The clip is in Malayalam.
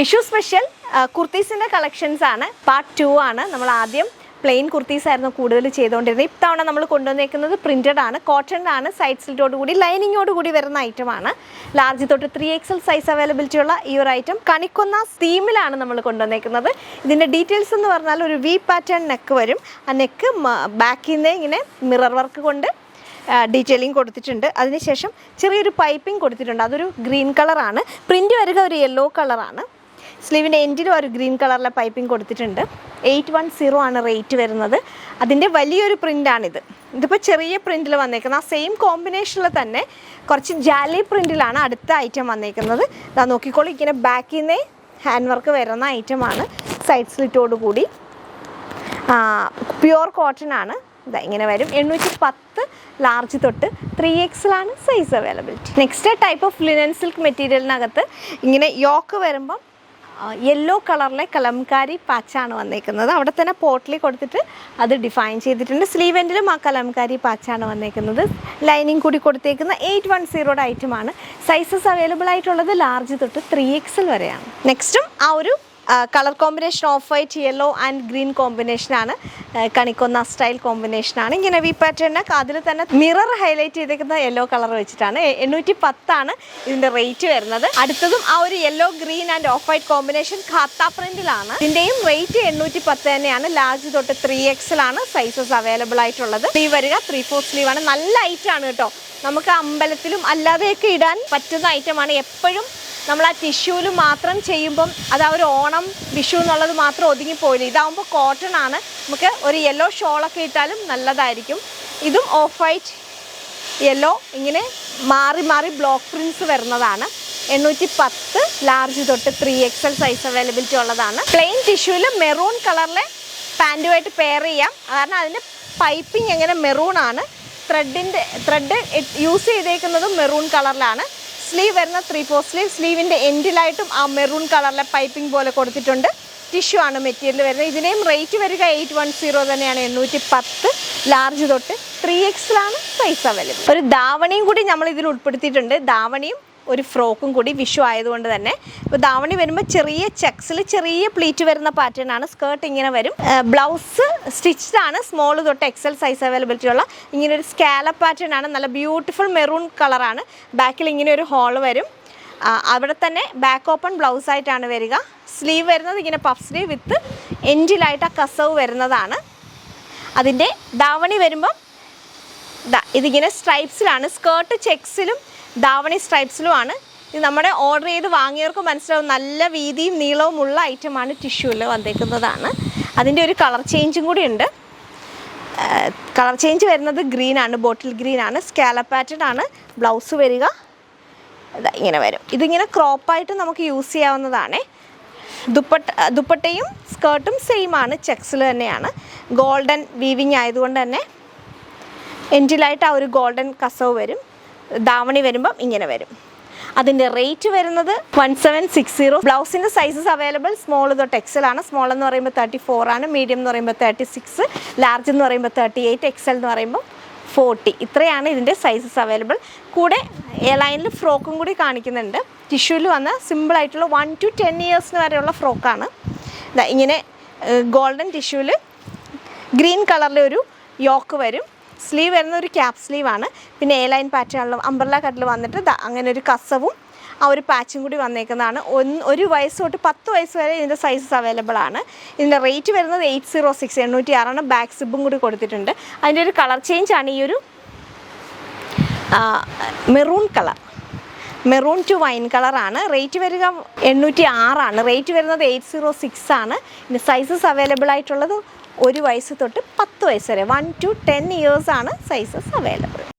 വിഷു സ്പെഷ്യൽ കുർത്തീസിൻ്റെ കളക്ഷൻസ് ആണ്. പാർട്ട് 2 ആണ്. നമ്മൾ ആദ്യം പ്ലെയിൻ കുർത്തീസ് ആയിരുന്നു കൂടുതൽ ചെയ്തുകൊണ്ടിരുന്നത്. ഇത്തവണ നമ്മൾ കൊണ്ടുവന്നേക്കുന്നത് പ്രിൻറ്റഡ് ആണ്, കോട്ടൺ ആണ്, സൈഡ് സ്ലിറ്റോട് കൂടി ലൈനിങ്ങോട് കൂടി വരുന്ന ഐറ്റമാണ്. ലാർജ് തൊട്ട് 3XL സൈസ് അവൈലബിലിറ്റി ഉള്ള ഈ ഒരു ഐറ്റം കണിക്കൊന്ന തീമിലാണ് നമ്മൾ കൊണ്ടുവന്നേക്കുന്നത്. ഇതിൻ്റെ ഡീറ്റെയിൽസ് എന്ന് പറഞ്ഞാൽ ഒരു വി പാറ്റേൺ നെക്ക് വരും. ആ നെക്ക് ബാക്കിൽ നിന്ന് ഇങ്ങനെ മിറർ വർക്ക് കൊണ്ട് ഡീറ്റെയിലിംഗ് കൊടുത്തിട്ടുണ്ട്. അതിനുശേഷം ചെറിയൊരു പൈപ്പിംഗ് കൊടുത്തിട്ടുണ്ട്. അതൊരു ഗ്രീൻ കളറാണ്. പ്രിൻറ്റ് വരിക ഒരു യെല്ലോ കളറാണ്. സ്ലീവിൻ്റെ എൻഡിലും ഒരു ഗ്രീൻ കളറിലെ പൈപ്പിംഗ് കൊടുത്തിട്ടുണ്ട്. 810 ആണ് റേറ്റ് വരുന്നത്. അതിൻ്റെ വലിയൊരു പ്രിൻ്റാണിത്. ഇതിപ്പോൾ ചെറിയ പ്രിൻറ്റിൽ വന്നേക്കുന്നത്. ആ സെയിം കോമ്പിനേഷനിൽ തന്നെ കുറച്ച് ജാലി പ്രിൻറ്റിലാണ് അടുത്ത ഐറ്റം വന്നേക്കുന്നത്. ഇതാ നോക്കിക്കോളൂ, ഇങ്ങനെ ബാക്കിൽ നിന്നേ ഹാൻഡ് വർക്ക് വരുന്ന ഐറ്റമാണ്. സൈഡ് സ്ലിറ്റോട് കൂടി പ്യുവർ കോട്ടൺ ആണ്. ഇതാ ഇങ്ങനെ വരും. 810 ലാർജ് തൊട്ട് 3XL ആണ് size availability. Next type of linen silk മെറ്റീരിയലിനകത്ത് ഇങ്ങനെ യോക്ക് വരുമ്പം യെല്ലോ കളറിലെ കലംകാരി പാച്ചാണ് വന്നേക്കുന്നത്. അവിടെ തന്നെ പോട്ട്ലി കൊടുത്തിട്ട് അത് ഡിഫൈൻ ചെയ്തിട്ടുണ്ട്. സ്ലീവ് എൻഡിലും ആ കലംകാരി പാച്ചാണ് വന്നേക്കുന്നത്. ലൈനിങ് കൂടി കൊടുത്തേക്കുന്ന 810 ഐറ്റമാണ്. സൈസസ് അവൈലബിൾ ആയിട്ടുള്ളത് ലാർജ് തൊട്ട് 3XL വരെയാണ്. നെക്സ്റ്റും ആ ഒരു colour combination off white yellow and green കോമ്പിനേഷനാണ്. കണിക്കൊന്ന സ്റ്റൈൽ കോമ്പിനേഷനാണ്. ഇങ്ങനെ വി പാറ്റേൺ അതിൽ തന്നെ മിറർ ഹൈലൈറ്റ് ചെയ്തേക്കുന്ന യെല്ലോ കളർ വെച്ചിട്ടാണ്. 810 ആണ് ഇതിൻ്റെ റേറ്റ് വരുന്നത്. അടുത്തതും ആ ഒരു yellow green and off white combination ഖാത്ത പ്രിന്റിലാണ്. ഇതിൻ്റെയും റേറ്റ് 810 തന്നെയാണ്. ലാർജ് തൊട്ട് 3XL ആണ് സൈസസ് അവൈലബിൾ ആയിട്ടുള്ളത്. സ്ലീവ് വരിക 3/4 സ്ലീവാണ്. നല്ല ഐറ്റമാണ് കേട്ടോ. നമുക്ക് അമ്പലത്തിലും അല്ലാതെയൊക്കെ ഇടാൻ പറ്റുന്ന ഐറ്റമാണ്. എപ്പോഴും നമ്മൾ ആ ടിഷ്യൂവിൽ മാത്രം ചെയ്യുമ്പം അത് ആ ഒരു ഓണം വിഷു എന്നുള്ളത് മാത്രം ഒതുങ്ങിപ്പോയില്ല. ഇതാകുമ്പോൾ കോട്ടൺ ആണ്. നമുക്ക് ഒരു യെല്ലോ ഷോളൊക്കെ ഇട്ടാലും നല്ലതായിരിക്കും. ഇതും ഓഫ് വൈറ്റ് യെല്ലോ ഇങ്ങനെ മാറി മാറി ബ്ലോക്ക് പ്രിൻസ് വരുന്നതാണ്. 810 ലാർജ് തൊട്ട് 3XL സൈസ് അവൈലബിലിറ്റി ഉള്ളതാണ്. പ്ലെയിൻ ടിഷ്യൂവിൽ മെറൂൺ കളറിലെ പാൻറ്റുമായിട്ട് പെയർ ചെയ്യാം. കാരണം അതിൻ്റെ പൈപ്പിംഗ് എങ്ങനെ മെറൂൺ ആണ്. ത്രെഡ് യൂസ് ചെയ്തേക്കുന്നതും മെറൂൺ കളറിലാണ്. സ്ലീവ് വരുന്ന 3/4 സ്ലീവ്. സ്ലീവിൻ്റെ എൻഡിലായിട്ടും ആ മെറൂൺ കളറിലെ പൈപ്പിംഗ് പോലെ കൊടുത്തിട്ടുണ്ട്. ടിഷ്യൂ ആണ് മെറ്റീരിയൽ വരുന്നത്. ഇതിൻ്റെയും റേറ്റ് വരിക 810 തന്നെയാണ്. 810 ലാർജ് തൊട്ട് 3XL ആണ് സൈസ് അവൈലബിൾ. ഒരു ദാവണിയും കൂടി നമ്മൾ ഇതിൽ ഉൾപ്പെടുത്തിയിട്ടുണ്ട്. ദാവണിയും ഒരു ഫ്രോക്കും കൂടി വിഷു ആയതുകൊണ്ട് തന്നെ. ഇപ്പോൾ ദാവണി വരുമ്പോൾ ചെറിയ ചെക്സിൽ ചെറിയ പ്ലീറ്റ് വരുന്ന പാറ്റേൺ ആണ്. സ്കേർട്ട് ഇങ്ങനെ വരും. ബ്ലൗസ് സ്റ്റിച്ച്ഡ് ആണ്. സ്മോൾ തൊട്ട് XL സൈസ് അവൈലബിലിറ്റി ഉള്ള ഇങ്ങനെ ഒരു സ്കാലപ്പ് പാറ്റേൺ ആണ്. നല്ല ബ്യൂട്ടിഫുൾ മെറൂൺ കളറാണ്. ബാക്കിൽ ഇങ്ങനെ ഒരു ഹോൾ വരും. അവിടെ തന്നെ ബാക്ക് ഓപ്പൺ ബ്ലൗസ് ആയിട്ടാണ് വരിക. സ്ലീവ് വരുന്നത് ഇങ്ങനെ പഫ് സ്ലീവ് വിത്ത് എൻഡിലായിട്ട് ആ കസവ് വരുന്നതാണ്. അതിൻ്റെ ദാവണി വരുമ്പം ഇതിങ്ങനെ സ്ട്രൈപ്സിലാണ്. സ്കേർട്ട് ചെക്സിലും ദാവണി സ്ട്രൈപ്സിലും ആണ്. ഇത് നമ്മുടെ ഓർഡർ ചെയ്ത് വാങ്ങിയവർക്ക് മനസ്സിലാവും. നല്ല വീതിയും നീളവും ഉള്ള ഐറ്റമാണ്. ടിഷ്യൂവിൽ വന്നേക്കുന്നതാണ്. അതിൻ്റെ ഒരു കളർ ചേഞ്ചും കൂടി ഉണ്ട്. കളർ ചേഞ്ച് വരുന്നത് ഗ്രീനാണ്, ബോട്ടിൽ ഗ്രീനാണ്. സ്കാലപ്പ് പാറ്റേൺ ആണ് ബ്ലൗസ് വരിക. ഇങ്ങനെ വരും. ഇതിങ്ങനെ ക്രോപ്പായിട്ട് നമുക്ക് യൂസ് ചെയ്യാവുന്നതാണ്. ദുപ്പട്ടയും സ്കേർട്ടും സെയിം ആണ്. ചെക്സിൽ തന്നെയാണ്. ഗോൾഡൻ വീവിങ് ആയതുകൊണ്ട് തന്നെ എൻഡിലായിട്ട് ആ ഒരു ഗോൾഡൻ കസവ് വരും. ദാവണി വരുമ്പം ഇങ്ങനെ വരും. അതിൻ്റെ റേറ്റ് വരുന്നത് 1760. ബ്ലൗസിൻ്റെ സൈസസ് അവൈലബിൾ സ്മോൾ തൊട്ട് XL ആണ്. സ്മോൾ എന്ന് പറയുമ്പോൾ 34 ആണ്. മീഡിയം എന്ന് പറയുമ്പോൾ 36. ലാർജ് എന്ന് പറയുമ്പോൾ 38. XL എന്ന് പറയുമ്പോൾ 40. ഇത്രയാണ് ഇതിൻ്റെ സൈസസ് അവൈലബിൾ. കൂടെ എ ലൈനിൽ ഫ്രോക്കും കൂടി കാണിക്കുന്നുണ്ട്. ടിഷ്യൂവിൽ വന്ന സിമ്പിളായിട്ടുള്ള 1 to 10 ഇയേഴ്സിന് വരെയുള്ള ഫ്രോക്കാണ്. ഇങ്ങനെ ഗോൾഡൻ ടിഷ്യൂവിൽ ഗ്രീൻ കളറിലെ ഒരു യോക്ക് വരും. സ്ലീവ് വരുന്ന ഒരു ക്യാപ് സ്ലീവാണ്. പിന്നെ എ ലൈൻ പാറ്റേണിലും അംബ്രല്ല കട്ടിൽ വന്നിട്ട് അങ്ങനെ ഒരു കസവും ആ ഒരു പാച്ചും കൂടി വന്നേക്കുന്നതാണ്. 1 വയസ്സ് തൊട്ട് 10 വയസ്സ് വരെ ഇതിൻ്റെ സൈസസ് അവൈലബിൾ ആണ്. ഇതിൻ്റെ റേറ്റ് വരുന്നത് 806, 806. ബാക്ക് സിബും കൂടി കൊടുത്തിട്ടുണ്ട്. അതിൻ്റെ ഒരു കളർ ചേഞ്ച് ആണ് ഈ ഒരു maroon colour. Maroon to wine കളറാണ്. റേറ്റ് വരിക 806 ആണ്. റേറ്റ് വരുന്നത് 806 ആണ്. ഇതിൻ്റെ സൈസസ് അവൈലബിൾ ആയിട്ടുള്ളത് 1 വയസ്സ് തൊട്ട് 10 വയസ്സ് വരെ. 1 to 10 ഇയേഴ്സ് ആണ് സൈസസ് അവൈലബിൾ.